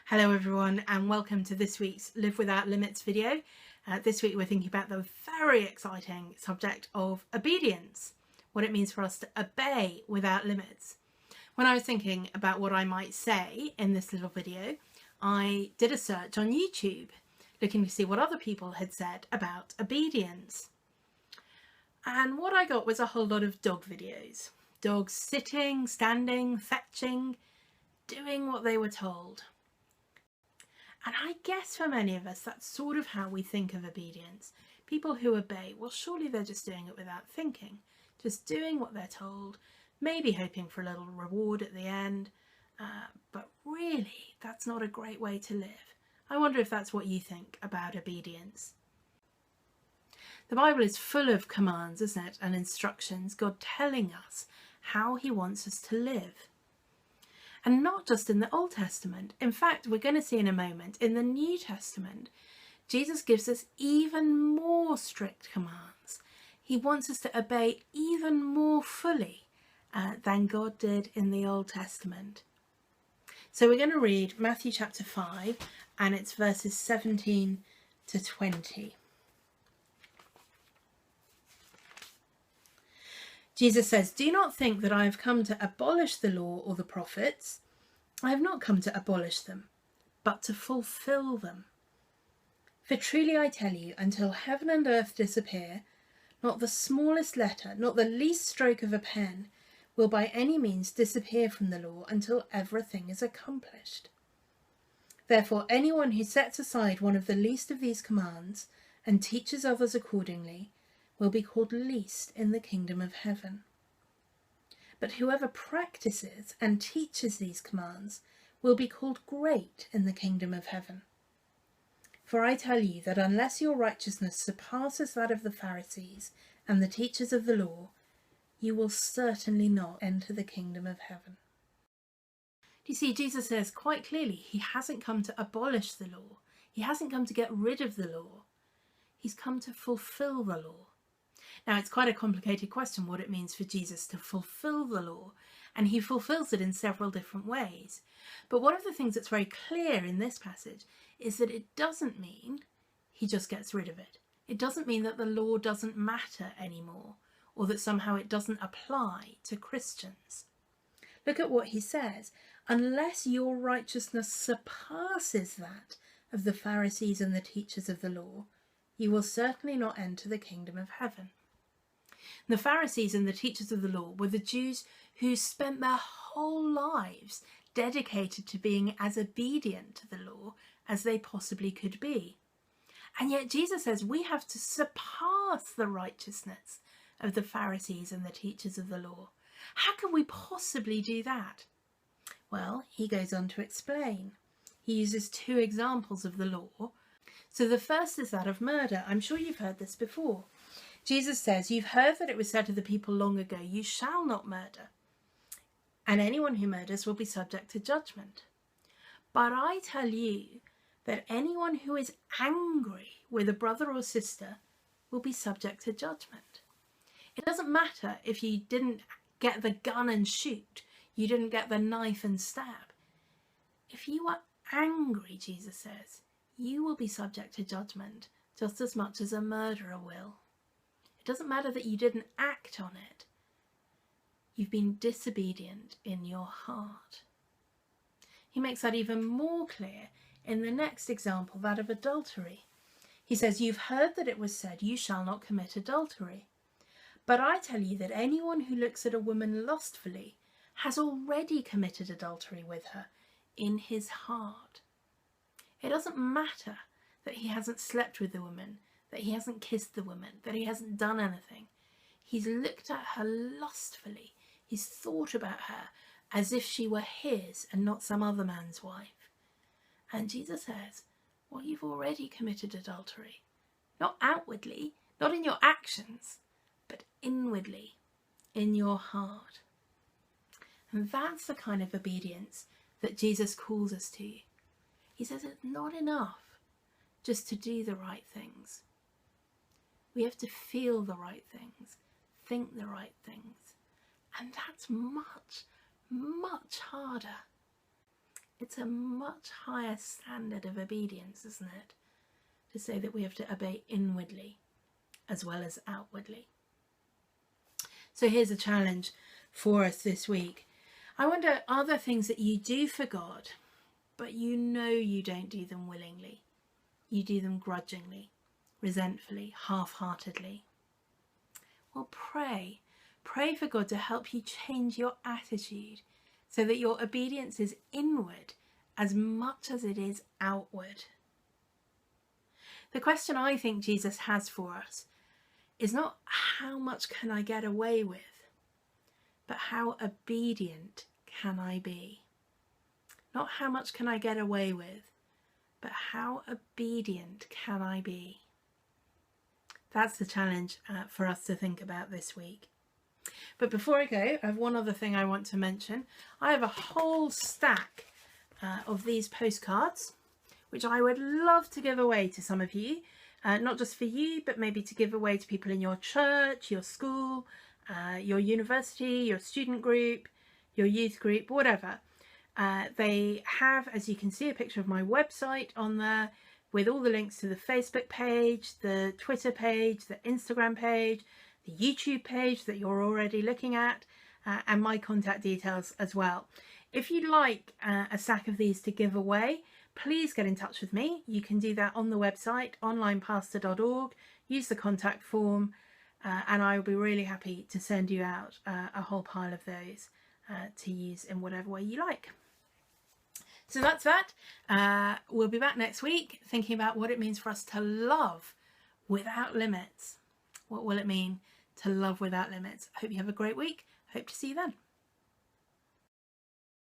Hello everyone and welcome to this week's Live Without Limits video. This week we're thinking about the very exciting subject of obedience, what it means for us to obey without limits. When I was thinking about what I might say in this little video, I did a search on YouTube looking to see what other people had said about obedience. And what I got was a whole lot of dog videos. Dogs sitting, standing, fetching, doing what they were told. And I guess for many of us, that's sort of how we think of obedience. People who obey, well, surely they're just doing it without thinking, just doing what they're told, maybe hoping for a little reward at the end. But really, that's not a great way to live. I wonder if that's what you think about obedience. The Bible is full of commands, isn't it, and instructions, God telling us how he wants us to live. And not just in the Old Testament. In fact, we're going to see in a moment, in the New Testament, Jesus gives us even more strict commands. He wants us to obey even more fully than God did in the Old Testament. So we're going to read Matthew chapter 5, and it's verses 17 to 20. Jesus says, "Do not think that I have come to abolish the law or the prophets. I have not come to abolish them, but to fulfill them. For truly I tell you, until heaven and earth disappear, not the smallest letter, not the least stroke of a pen, will by any means disappear from the law until everything is accomplished. Therefore, anyone who sets aside one of the least of these commands and teaches others accordingly will be called least in the kingdom of heaven. But whoever practices and teaches these commands will be called great in the kingdom of heaven. For I tell you that unless your righteousness surpasses that of the Pharisees and the teachers of the law, you will certainly not enter the kingdom of heaven." You see, Jesus says quite clearly he hasn't come to abolish the law. He hasn't come to get rid of the law. He's come to fulfill the law. Now, it's quite a complicated question what it means for Jesus to fulfill the law, and he fulfills it in several different ways. But one of the things that's very clear in this passage is that it doesn't mean he just gets rid of it. It doesn't mean that the law doesn't matter anymore, or that somehow it doesn't apply to Christians. Look at what he says. Unless your righteousness surpasses that of the Pharisees and the teachers of the law, you will certainly not enter the kingdom of heaven. The Pharisees and the teachers of the law were the Jews who spent their whole lives dedicated to being as obedient to the law as they possibly could be. And yet Jesus says we have to surpass the righteousness of the Pharisees and the teachers of the law. How can we possibly do that? Well, he goes on to explain. He uses two examples of the law. So the first is that of murder. I'm sure you've heard this before. Jesus says, "You've heard that it was said to the people long ago, 'You shall not murder,' and anyone who murders will be subject to judgment. But I tell you that anyone who is angry with a brother or sister will be subject to judgment." It doesn't matter if you didn't get the gun and shoot, you didn't get the knife and stab. If you are angry, Jesus says, you will be subject to judgment just as much as a murderer will. It doesn't matter that you didn't act on it. You've been disobedient in your heart. He makes that even more clear in the next example, that of adultery. He says, "You've heard that it was said, 'You shall not commit adultery.' But I tell you that anyone who looks at a woman lustfully has already committed adultery with her in his heart." It doesn't matter that he hasn't slept with the woman, that he hasn't kissed the woman, that he hasn't done anything. He's looked at her lustfully. He's thought about her as if she were his and not some other man's wife. And Jesus says, well, you've already committed adultery. Not outwardly, not in your actions, but inwardly, in your heart. And that's the kind of obedience that Jesus calls us to. He says it's not enough just to do the right things. We have to feel the right things, think the right things. And that's much, much harder. It's a much higher standard of obedience, isn't it? To say that we have to obey inwardly as well as outwardly. So here's a challenge for us this week. I wonder, are there things that you do for God, but you know you don't do them willingly? You do them grudgingly, resentfully, half-heartedly. Well, pray. Pray for God to help you change your attitude so that your obedience is inward as much as it is outward. The question I think Jesus has for us is not how much can I get away with, but how obedient can I be? Not how much can I get away with, but how obedient can I be? That's the challenge for us to think about this week. But before I go, I have one other thing I want to mention. I have a whole stack of these postcards, which I would love to give away to some of you. Not just for you, but maybe to give away to people in your church, your school, your university, your student group, your youth group, whatever. They have, as you can see, a picture of my website on there with all the links to the Facebook page, the Twitter page, the Instagram page, the YouTube page that you're already looking at, and my contact details as well. If you'd like a stack of these to give away, please get in touch with me. You can do that on the website, onlinepastor.org. Use the contact form, and I will be really happy to send you out a whole pile of those to use in whatever way you like. So that's that. We'll be back next week thinking about what it means for us to love without limits. What will it mean to love without limits? I hope you have a great week. Hope to see you then.